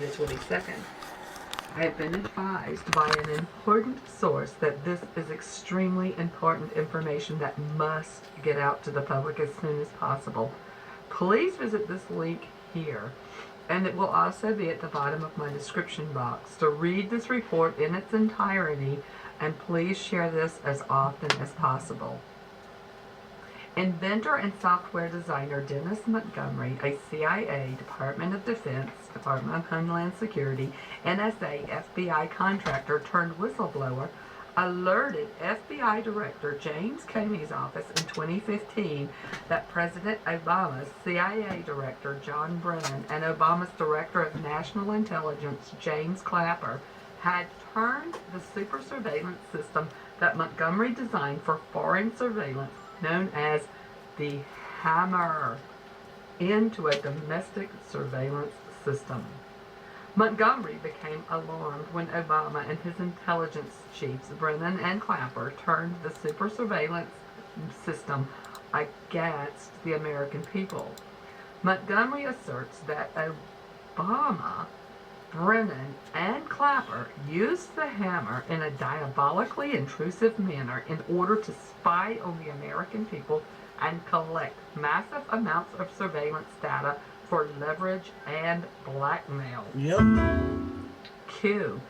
the 22nd. I have been advised by an important source that this is extremely important information that must get out to the public as soon as possible. Please visit this link here, and it will also be at the bottom of my description box to read this report in its entirety, and please share this as often as possible. Inventor and software designer Dennis Montgomery, a CIA, Department of Defense, Department of Homeland Security, NSA, FBI contractor turned whistleblower, alerted FBI Director James Comey's office in 2015 that President Obama's CIA Director John Brennan and Obama's Director of National Intelligence James Clapper had turned the super surveillance system that Montgomery designed for foreign surveillance, known as the Hammer, into a domestic surveillance system. Montgomery became alarmed when Obama and his intelligence chiefs, Brennan and Clapper, turned the super surveillance system against the American people. Montgomery asserts that Obama, Brennan, and Clapper used the Hammer in a diabolically intrusive manner in order to spy on the American people and collect massive amounts of surveillance data for leverage and blackmail. Yep. Q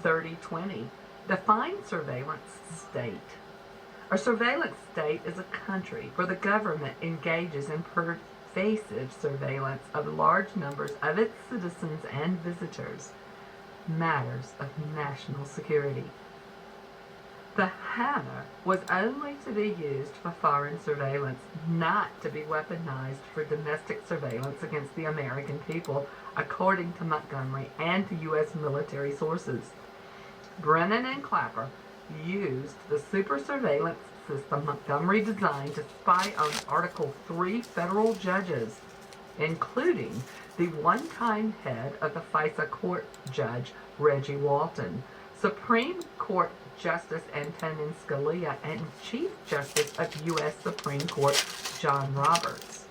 3020. Define surveillance state. A surveillance state is a country where the government engages in pervasive surveillance of large numbers of its citizens and visitors. Matters of national security. The Hammer was only to be used for foreign surveillance, not to be weaponized for domestic surveillance against the American people, according to Montgomery and to U.S. military sources. Brennan and Clapper used the super surveillance system Montgomery designed to spy on Article 3 federal judges, including the one-time head of the FISA court judge, Reggie Walton, Supreme Court Justice Antonin Scalia, and Chief Justice of U.S. Supreme Court John Roberts.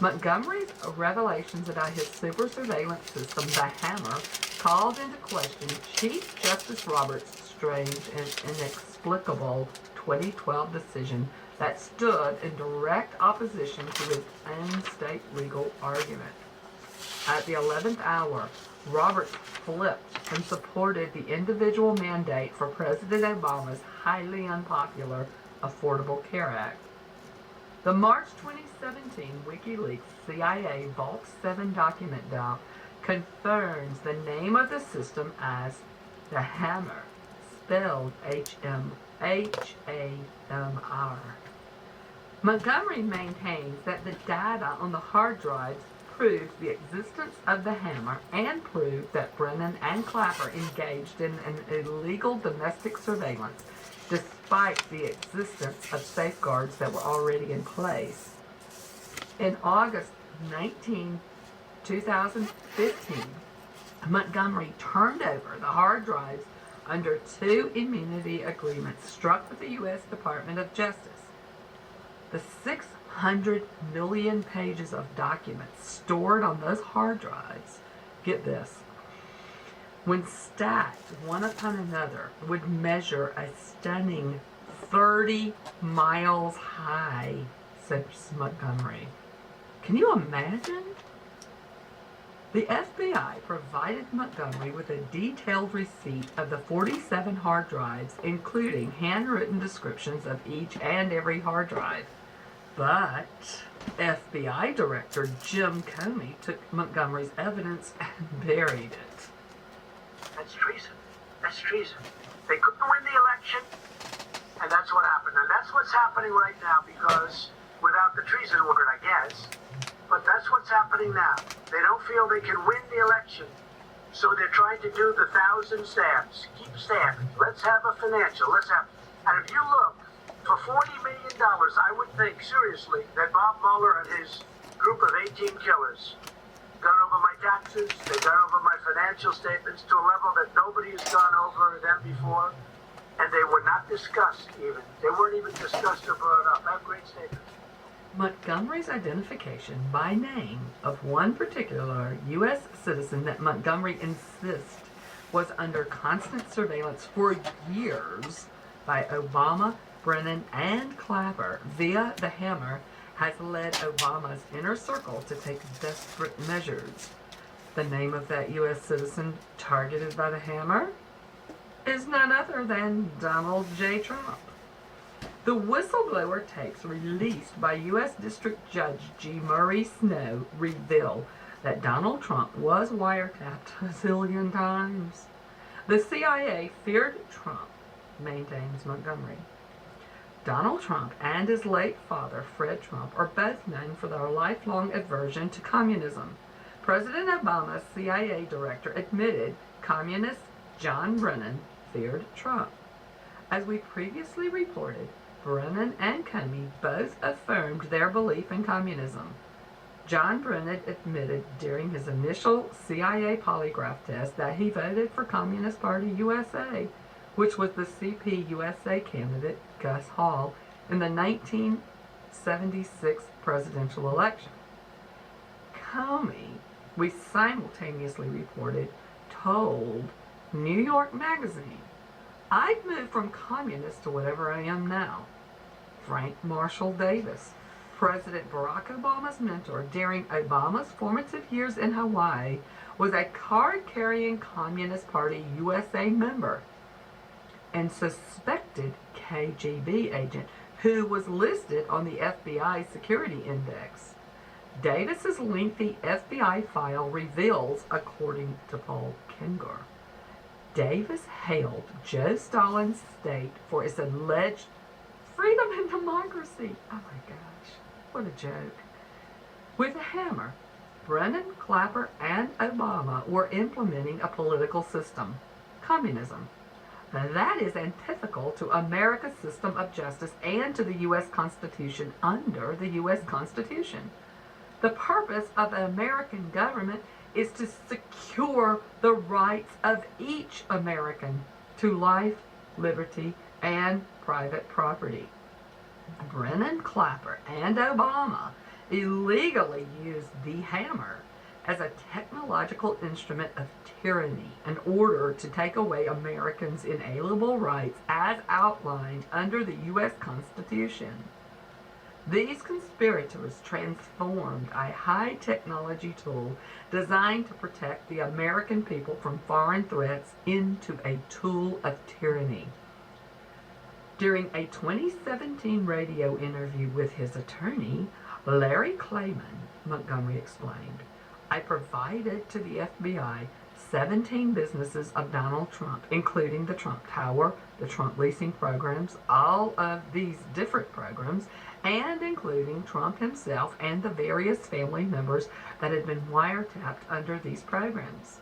Montgomery's revelations about his super surveillance system, the Hammer, called into question Chief Justice Roberts' strange and inexplicable 2012 decision that stood in direct opposition to his own state legal argument. At the 11th hour, Roberts flipped and supported the individual mandate for President Obama's highly unpopular Affordable Care Act. The March 2017 WikiLeaks CIA Vault 7 document dump confirms the name of the system as the Hammer, spelled H-A-M-R. Montgomery maintains that the data on the hard drives proved the existence of the Hammer and proved that Brennan and Clapper engaged in an illegal domestic surveillance despite the existence of safeguards that were already in place. In August 19, 2015, Montgomery turned over the hard drives under 2 immunity agreements struck with the U.S. Department of Justice. The 600 million pages of documents stored on those hard drives, get this, when stacked one upon another, would measure a stunning 30 miles high, said Montgomery. Can you imagine? The FBI provided Montgomery with a detailed receipt of the 47 hard drives, including handwritten descriptions of each and every hard drive. But FBI Director Jim Comey took Montgomery's evidence and buried it. That's treason. That's treason. They couldn't win the election, and that's what happened. And that's what's happening right now, because without the treason word, I guess, but that's what's happening now. They don't feel they can win the election, so they're trying to do the 1,000 stabs. Keep stabbing. Let's have a financial. And if you look, for $40 million, I would think, seriously, that Bob Mueller and his group of 18 killers got over my taxes, they got over my financial statements to a level that nobody has gone over them before, and they were not discussed even. They weren't even discussed or brought up. I have great statements. Montgomery's identification by name of one particular U.S. citizen that Montgomery insists was under constant surveillance for years by Obama, Brennan, and Clapper via the hammer has led Obama's inner circle to take desperate measures. The name of that U.S. citizen targeted by the hammer is none other than Donald J. Trump. The whistleblower tapes released by U.S. District Judge G. Murray Snow reveal that Donald Trump was wiretapped a zillion times. The CIA feared Trump, maintains Montgomery. Donald Trump and his late father, Fred Trump, are both known for their lifelong aversion to communism. President Obama's CIA director admitted communist John Brennan feared Trump. As we previously reported, Brennan and Comey both affirmed their belief in communism. John Brennan admitted during his initial CIA polygraph test that he voted for Communist Party USA, which was the CP-USA candidate, Gus Hall, in the 1976 presidential election. Comey, we simultaneously reported, told New York Magazine, "I'd move from communist to whatever I am now." Frank Marshall Davis, President Barack Obama's mentor during Obama's formative years in Hawaii, was a card-carrying Communist Party USA member and suspected KGB agent who was listed on the FBI Security Index. Davis's lengthy FBI file reveals, according to Paul Kengor, Davis hailed Joe Stalin's state for its alleged freedom and democracy. Oh my gosh, what a joke. With a hammer, Brennan, Clapper, and Obama were implementing a political system, communism, that is antithetical to America's system of justice and to the U.S. Constitution under the U.S. Constitution. The purpose of the American government is to secure the rights of each American to life, liberty, and private property. Brennan, Clapper, and Obama illegally used the hammer as a technological instrument of tyranny in order to take away Americans' inalienable rights as outlined under the U.S. Constitution. These conspirators transformed a high-technology tool designed to protect the American people from foreign threats into a tool of tyranny. During a 2017 radio interview with his attorney, Larry Klayman, Montgomery explained, "I provided to the FBI 17 businesses of Donald Trump, including the Trump Tower, the Trump leasing programs, all of these different programs, and including Trump himself and the various family members that had been wiretapped under these programs.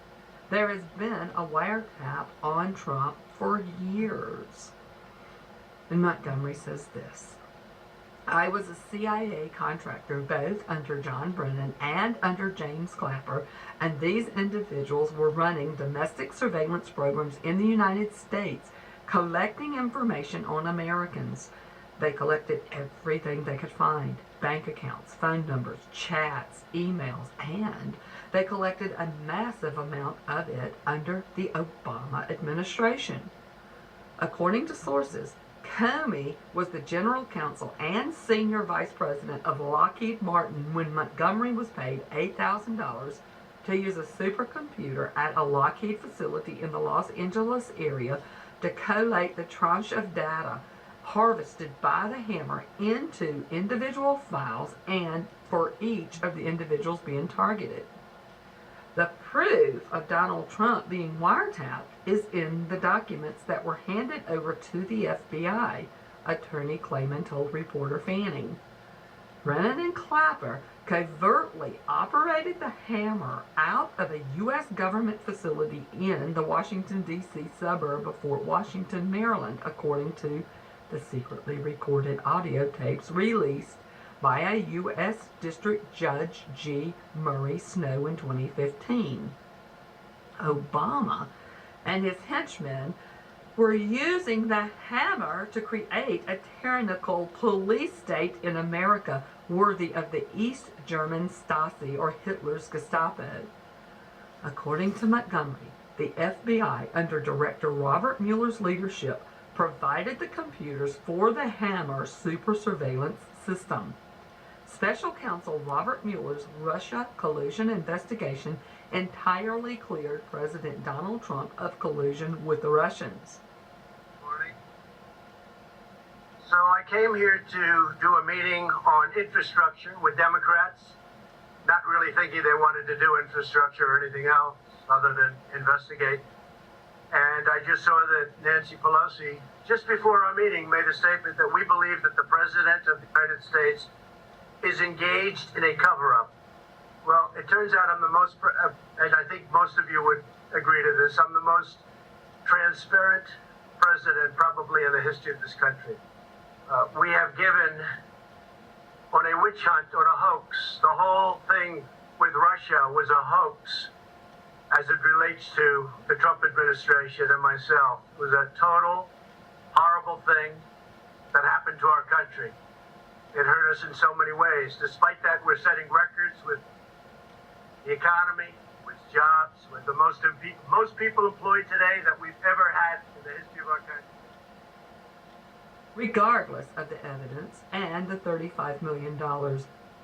There has been a wiretap on Trump for years." And Montgomery says this, "I was a CIA contractor both under John Brennan and under James Clapper, and these individuals were running domestic surveillance programs in the United States, collecting information on Americans. They collected everything they could find, bank accounts, phone numbers, chats, emails, and they collected a massive amount of it under the Obama administration." According to sources, Comey was the general counsel and senior vice president of Lockheed Martin when Montgomery was paid $8,000 to use a supercomputer at a Lockheed facility in the Los Angeles area to collate the tranche of data harvested by the hammer into individual files and for each of the individuals being targeted. The proof of Donald Trump being wiretapped is in the documents that were handed over to the FBI, Attorney Klayman told reporter Fanning. Brennan and Clapper covertly operated the hammer out of a U.S. government facility in the Washington, D.C. suburb of Fort Washington, Maryland, according to the secretly recorded audio tapes released by a U.S. District Judge G. Murray Snow in 2015. Obama and his henchmen were using the hammer to create a tyrannical police state in America worthy of the East German Stasi or Hitler's Gestapo. According to Montgomery, the FBI, under Director Robert Mueller's leadership, provided the computers for the hammer super surveillance system. Special counsel Robert Mueller's Russia collusion investigation entirely cleared President Donald Trump of collusion with the Russians. Morning. So I came here to do a meeting on infrastructure with Democrats, not really thinking they wanted to do infrastructure or anything else other than investigate. And I just saw that Nancy Pelosi, just before our meeting, made a statement that we believe that the President of the United States is engaged in a cover-up. Well, it turns out I'm the most, and I think most of you would agree to this, I'm the most transparent president probably in the history of this country. We have given on a witch hunt, on a hoax. The whole thing with Russia was a hoax as it relates to the Trump administration and myself. It was a total horrible thing that happened to our country. It hurt us in so many ways. Despite that, we're setting records with the economy, with jobs, with the most people employed today that we've ever had in the history of our country. Regardless of the evidence and the $35 million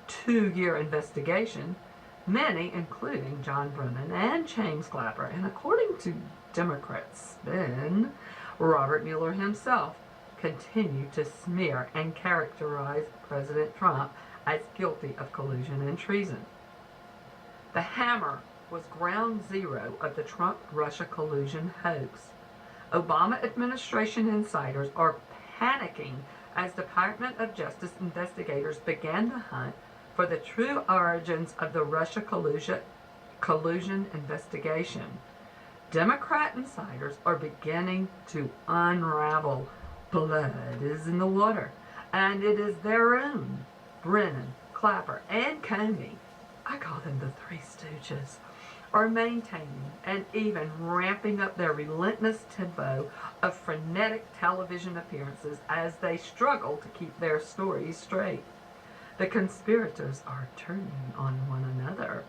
two-year investigation, many, including John Brennan and James Clapper, and according to Democrat spin, Robert Mueller himself, continue to smear and characterize President Trump as guilty of collusion and treason. The hammer was ground zero of the Trump-Russia collusion hoax. Obama administration insiders are panicking as Department of Justice investigators began the hunt for the true origins of the Russia collusion investigation. Democrat insiders are beginning to unravel. Blood is in the water, and it is their own Brennan, Clapper, and Comey, I call them the Three Stooges, are maintaining and even ramping up their relentless tempo of frenetic television appearances as they struggle to keep their stories straight. The conspirators are turning on one another.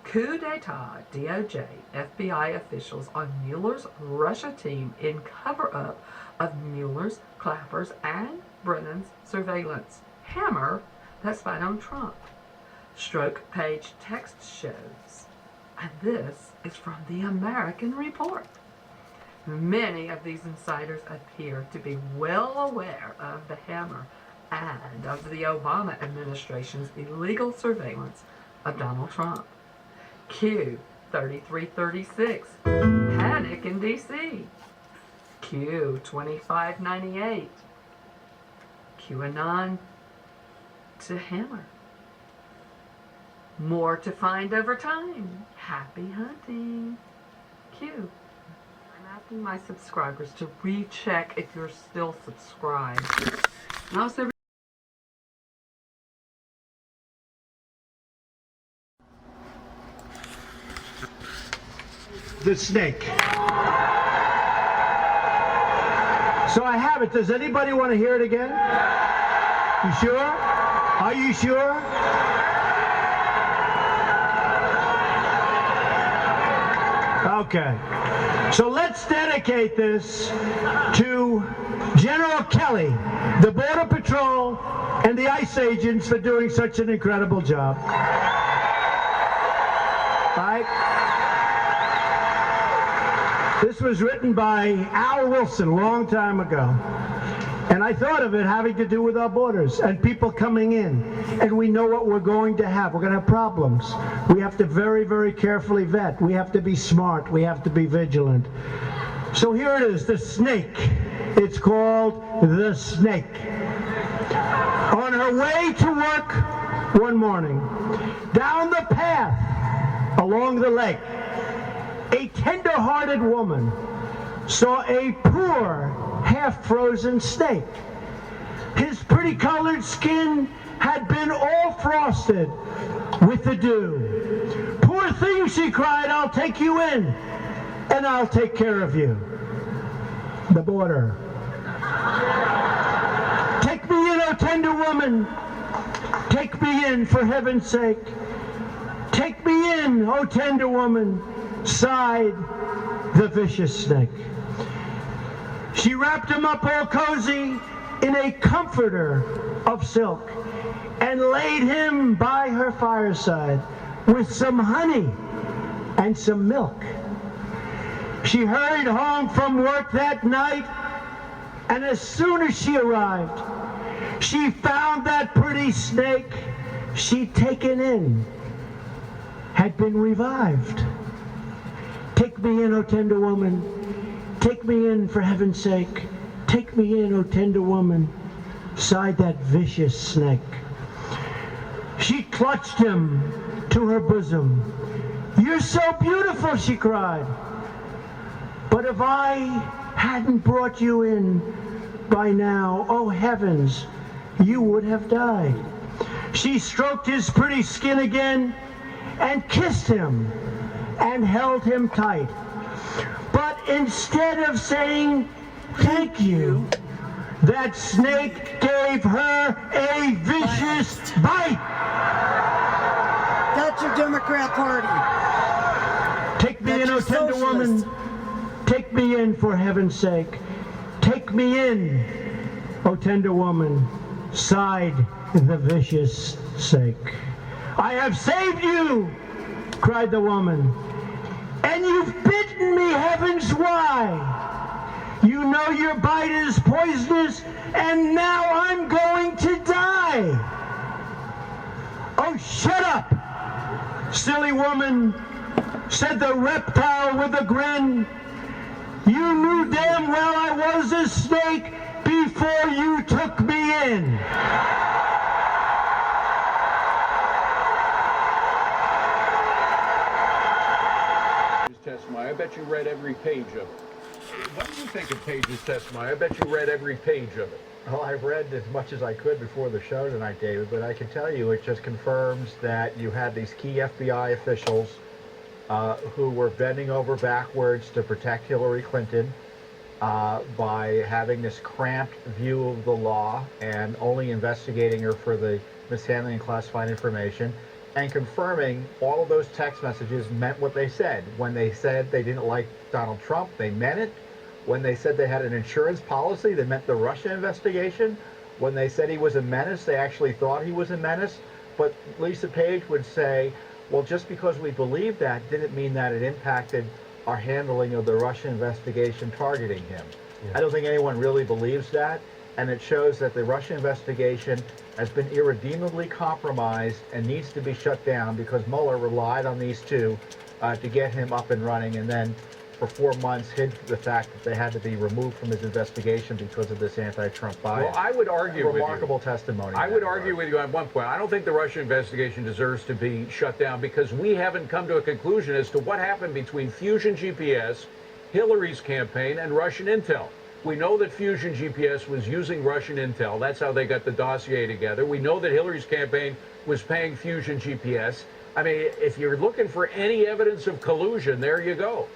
Coup d'etat DOJ FBI officials on Mueller's Russia team in cover-up of Mueller's, Clapper's, and Brennan's surveillance hammer that spied on Trump. Stroke page text shows, and this is from the American Report. Many of these insiders appear to be well aware of the hammer and of the Obama administration's illegal surveillance of Donald Trump. Q 3336, panic in D.C. Q 2598, QAnon to hammer. More to find over time. Happy hunting. Q. I'm asking my subscribers to recheck if you're still subscribed. And also The snake. So I have it. Does anybody want to hear it again? You sure? Are you sure? Okay. So let's dedicate this to General Kelly, the Border Patrol, and the ICE agents for doing such an incredible job. Right? This was written by Al Wilson a long time ago. And I thought of it having to do with our borders and people coming in. And we know what we're going to have. We're going to have problems. We have to very, very carefully vet. We have to be smart. We have to be vigilant. So here it is, the snake. It's called The Snake. On her way to work one morning, down the path along the lake, a tender-hearted woman saw a poor, half-frozen snake. His pretty-colored skin had been all frosted with the dew. "Poor thing," she cried, "I'll take you in, and I'll take care of you." the border. Take me in, O tender woman. Take me in, for heaven's sake. Take me in, O tender woman, sighed the vicious snake. She wrapped him up all cozy in a comforter of silk and laid him by her fireside with some honey and some milk. She hurried home from work that night, and as soon as she arrived, she found that pretty snake she'd taken in had been revived. Take me in, O tender woman. Take me in, for heaven's sake. Take me in, O tender woman, sighed that vicious snake. She clutched him to her bosom. You're so beautiful, she cried. But if I hadn't brought you in by now, oh heavens, you would have died. She stroked his pretty skin again and kissed him and held him tight. But instead of saying thank you, that snake gave her a vicious bite. That's your Democrat Party. Take me in, O tender woman. Take me in, for heaven's sake. Take me in, O tender woman, sighed the vicious snake. I have saved you, cried the woman, and you've bitten me, heavens why? You know your bite is poisonous, and now I'm going to die. Oh, shut up, silly woman, said the reptile with a grin. You knew damn well I was a snake before you took me in. Testimony. I bet you read every page of it. What do you think of Page's testimony? I bet you read every page of it. Well, I've read as much as I could before the show tonight, David, but I can tell you it just confirms that you had these key FBI officials who were bending over backwards to protect Hillary Clinton by having this cramped view of the law and only investigating her for the mishandling of classified information, and confirming all of those text messages meant what they said. When they said they didn't like Donald Trump, they meant it. When they said they had an insurance policy, they meant the Russia investigation. When they said he was a menace, they actually thought he was a menace. But Lisa Page would say, well, just because we believed that didn't mean that it impacted our handling of the Russia investigation targeting him. Yeah. I don't think anyone really believes that. And it shows that the Russia investigation has been irredeemably compromised and needs to be shut down because Mueller relied on these two to get him up and running, and then for 4 months hid the fact that they had to be removed from his investigation because of this anti-Trump bias. Well, I would argue with you. Remarkable testimony. I would argue with you on one point. I don't think the Russia investigation deserves to be shut down because we haven't come to a conclusion as to what happened between Fusion GPS, Hillary's campaign, and Russian intel. We know that Fusion GPS was using Russian intel. That's how they got the dossier together. We know that Hillary's campaign was paying Fusion GPS. I mean, if you're looking for any evidence of collusion, there you go.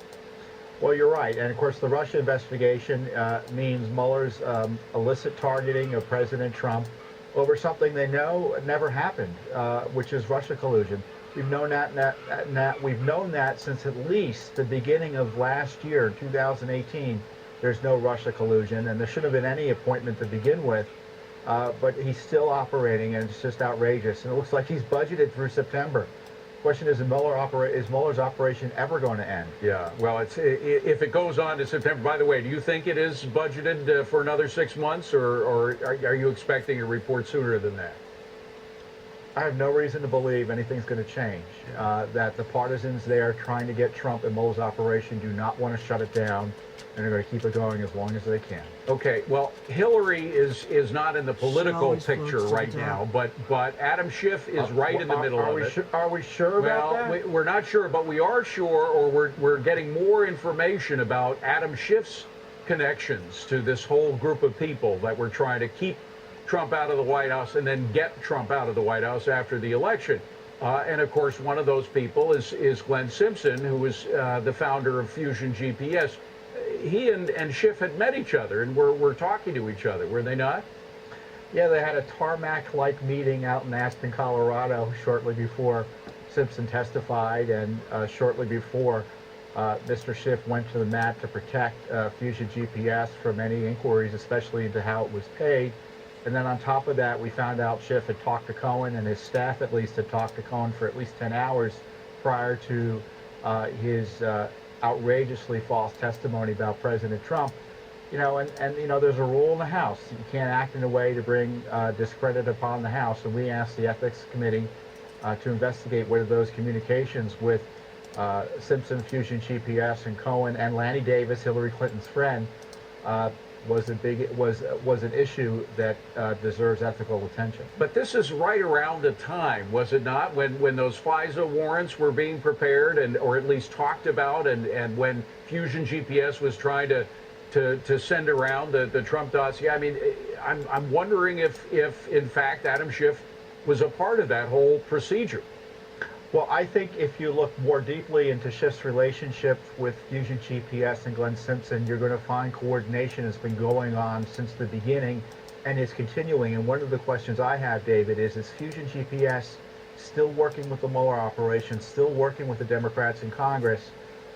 Well, you're right. And, of course, the Russia investigation means Mueller's illicit targeting of President Trump over something they know never happened, which is Russia collusion. We've known that since at least the beginning of last year, 2018. There's no Russia collusion, and there shouldn't have been any appointment to begin with. But he's still operating, and it's just outrageous. And it looks like he's budgeted through September. Question is Mueller's operation ever going to end? Yeah, well, if it goes on to September, by the way, do you think it is budgeted for another 6 months, or are you expecting a report sooner than that? I have no reason to believe anything's going to change. That the partisans there trying to get Trump and Mueller's operation do not want to shut it down, and they're going to keep it going as long as they can. Okay, well, Hillary is not in the political picture right now, but Adam Schiff is right in the middle of it. Are we sure about that? Well, we're not sure, but we are sure, or we're getting more information about Adam Schiff's connections to this whole group of people that were trying to keep Trump out of the White House and then get Trump out of the White House after the election. And, of course, one of those people is Glenn Simpson, who was the founder of Fusion GPS. he and Schiff had met each other and were talking to each other, were they not? Yeah, they had a tarmac-like meeting out in Aspen, Colorado, shortly before Simpson testified, and shortly before Mr. Schiff went to the mat to protect Fusion GPS from any inquiries, especially into how it was paid. And then on top of that, we found out Schiff had talked to Cohen, and his staff at least had talked to Cohen for at least 10 hours prior to his outrageously false testimony about President Trump. You know, and you know, there's a rule in the House. You can't act in a way to bring discredit upon the House. And we asked the Ethics Committee to investigate whether those communications with Simpson, Fusion GPS, and Cohen, and Lanny Davis, Hillary Clinton's friend, was an issue that deserves ethical attention. But this is right around the time, was it not, when those FISA warrants were being prepared or at least talked about, and when Fusion GPS was trying to send around the Trump dossier? I mean, I'm wondering if in fact Adam Schiff was a part of that whole procedure. Well, I think if you look more deeply into Schiff's relationship with Fusion GPS and Glenn Simpson, you're going to find coordination has been going on since the beginning and is continuing. And one of the questions I have, David, is Fusion GPS still working with the Mueller operation, still working with the Democrats in Congress?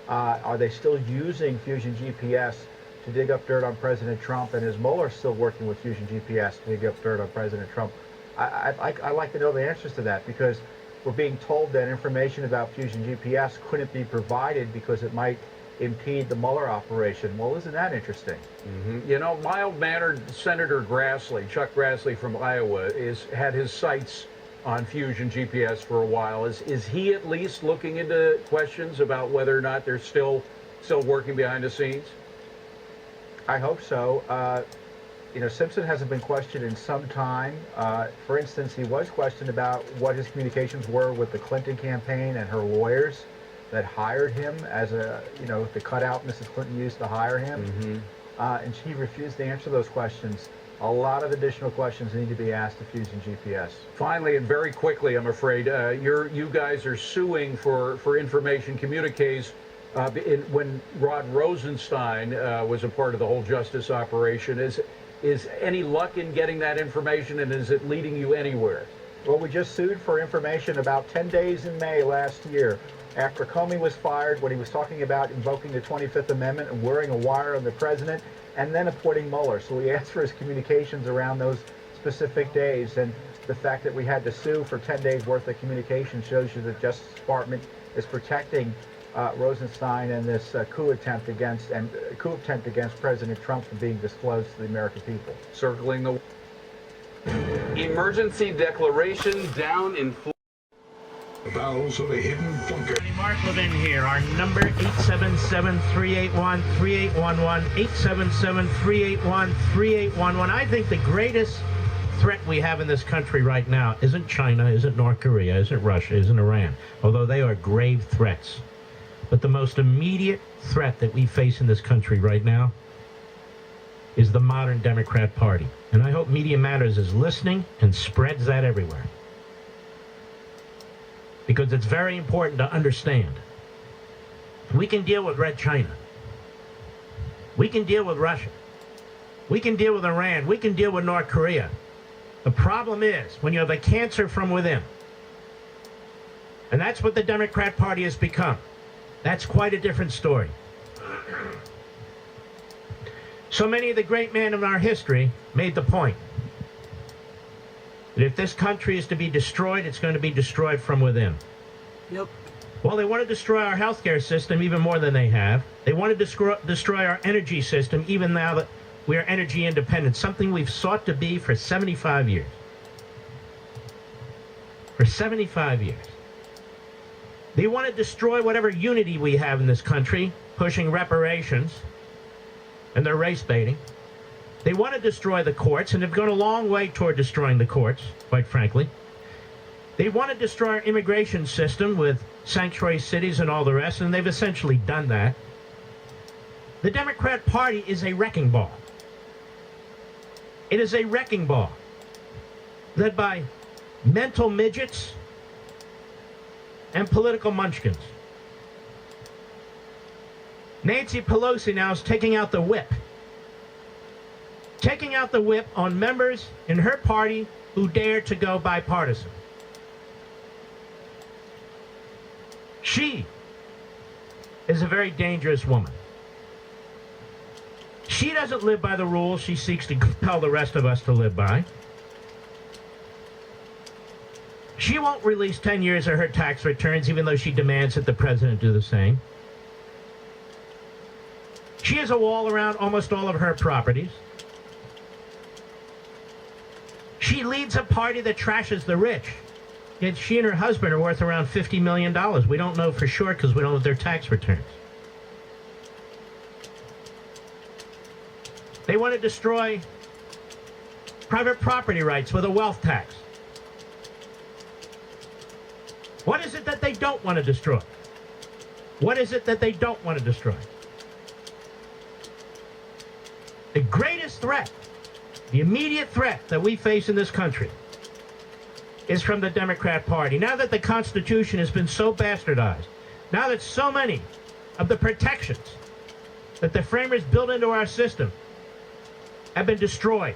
Are they still using Fusion GPS to dig up dirt on President Trump? And is Mueller still working with Fusion GPS to dig up dirt on President Trump? I'd like to know the answers to that, because we're being told that information about Fusion GPS couldn't be provided because it might impede the Mueller operation. Well, isn't that interesting? Mm-hmm. You know, mild-mannered Senator Grassley, Chuck Grassley from Iowa, had his sights on Fusion GPS for a while. Is he at least looking into questions about whether or not they're still working behind the scenes? I hope so. You know, Simpson hasn't been questioned in some time. For instance, he was questioned about what his communications were with the Clinton campaign and her lawyers that hired him as the cutout Mrs. Clinton used to hire him. Mm-hmm. And she refused to answer those questions. A lot of additional questions need to be asked of Fusion GPS. Finally, and very quickly, I'm afraid, you guys are suing for information communiques when Rod Rosenstein was a part of the whole justice operation. Is any luck in getting that information, and is it leading you anywhere? Well, we just sued for information about 10 days in May last year, after Comey was fired, when he was talking about invoking the 25th Amendment and wearing a wire on the president, and then appointing Mueller. So we asked for his communications around those specific days, and the fact that we had to sue for 10 days worth of communication shows you the Justice Department is protecting Rosenstein and this coup attempt against President Trump from being disclosed to the American people. Circling the emergency declaration down in Florida. The bowels of a hidden bunker. Mark Levin here. Our number 877-381-3811. 877-381-3811. I think the greatest threat we have in this country right now isn't China, isn't North Korea, isn't Russia, isn't Iran, although they are grave threats. But the most immediate threat that we face in this country right now is the modern Democrat Party. And I hope Media Matters is listening and spreads that everywhere. Because it's very important to understand. We can deal with Red China. We can deal with Russia. We can deal with Iran. We can deal with North Korea. The problem is when you have a cancer from within. And that's what the Democrat Party has become. That's quite a different story. So many of the great men of our history made the point that if this country is to be destroyed, it's going to be destroyed from within. Yep. Well, they want to destroy our healthcare system even more than they have. They want to destroy our energy system even now that we are energy independent, something we've sought to be for 75 years. For 75 years. They want to destroy whatever unity we have in this country, pushing reparations, and they're race baiting. They want to destroy the courts, and they've gone a long way toward destroying the courts, quite frankly. They want to destroy our immigration system with sanctuary cities and all the rest, and they've essentially done that. The Democrat Party is a wrecking ball. It is a wrecking ball led by mental midgets and political munchkins. Nancy Pelosi now is taking out the whip. Taking out the whip on members in her party who dare to go bipartisan. She is a very dangerous woman. She doesn't live by the rules she seeks to compel the rest of us to live by. She won't release 10 years of her tax returns, even though she demands that the president do the same. She has a wall around almost all of her properties. She leads a party that trashes the rich. Yet she and her husband are worth around $50 million. We don't know for sure because we don't have their tax returns. They want to destroy private property rights with a wealth tax. What is it that they don't want to destroy? What is it that they don't want to destroy? The greatest threat, the immediate threat that we face in this country is from the Democrat Party. Now that the Constitution has been so bastardized, now that so many of the protections that the framers built into our system have been destroyed,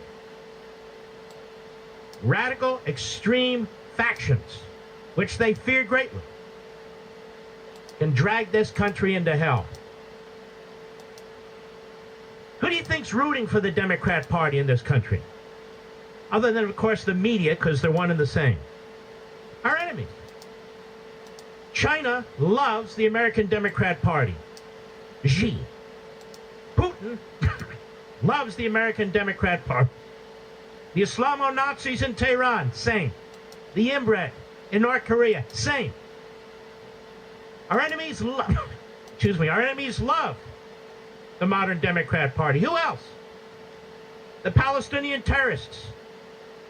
radical, extreme factions, which they fear greatly, can drag this country into hell. Who do you think's rooting for the Democrat Party in this country? Other than, of course, the media, because they're one and the same. Our enemies. China loves the American Democrat Party. Xi. Putin loves the American Democrat Party. The Islamo-Nazis in Tehran, same. The inbred in North Korea, same. Our enemies love, our enemies love the modern Democrat Party. Who else? The Palestinian terrorists,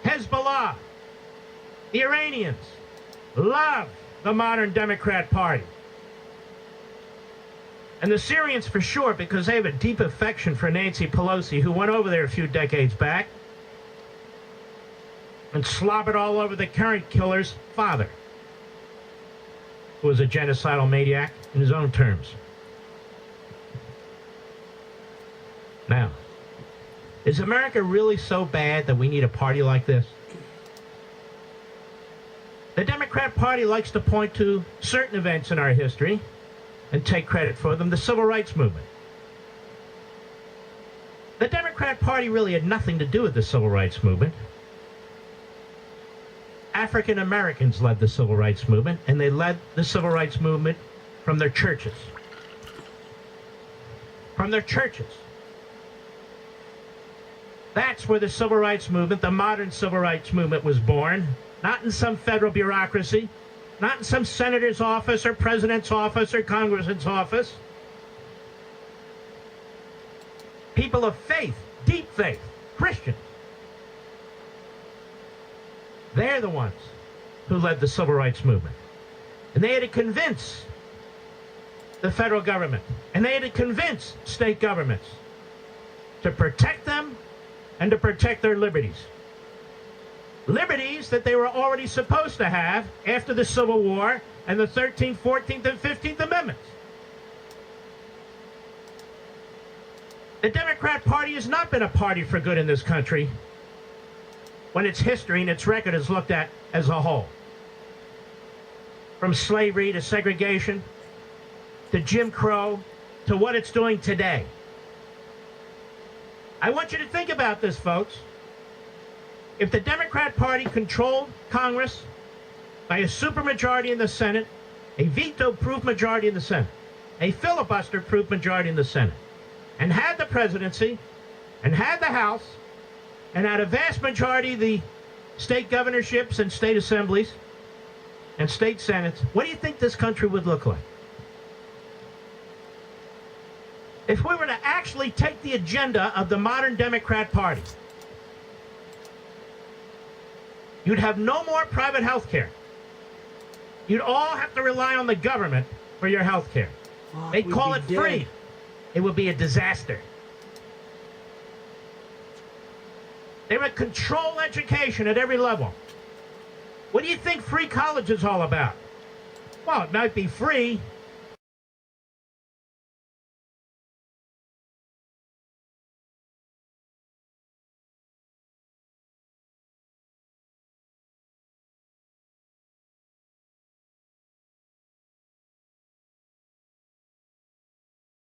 Hezbollah, the Iranians love the modern Democrat Party. And the Syrians for sure, because they have a deep affection for Nancy Pelosi, who went over there a few decades back and slobbered all over the current killer's father, who was a genocidal maniac in his own terms. Now, is America really so bad that we need a party like this? The Democrat Party likes to point to certain events in our history and take credit for them. The Civil Rights Movement. The Democrat Party really had nothing to do with the Civil Rights Movement. African Americans led the Civil Rights Movement, and they led the Civil Rights Movement from their churches. From their churches. That's where the Civil Rights Movement, the modern Civil Rights Movement, was born. Not in some federal bureaucracy, not in some senator's office or president's office or congressman's office. People of faith, deep faith, Christians. They're the ones who led the Civil Rights Movement. And they had to convince the federal government, and they had to convince state governments to protect them and to protect their liberties. Liberties that they were already supposed to have after the Civil War and the 13th, 14th, and 15th Amendments. The Democrat Party has not been a party for good in this country when its history and its record is looked at as a whole. From slavery to segregation to Jim Crow to what it's doing today. I want you to think about this, folks. If the Democrat Party controlled Congress by a supermajority in the Senate, a veto-proof majority in the Senate, a filibuster-proof majority in the Senate, and had the presidency, and had the House, and had a vast majority of the state governorships and state assemblies and state senates, what do you think this country would look like? If we were to actually take the agenda of the modern Democrat Party, you'd have no more private health care. You'd all have to rely on the government for your health care. They call it free. It would be a disaster. They would control education at every level. What do you think free college is all about? Well, it might be free,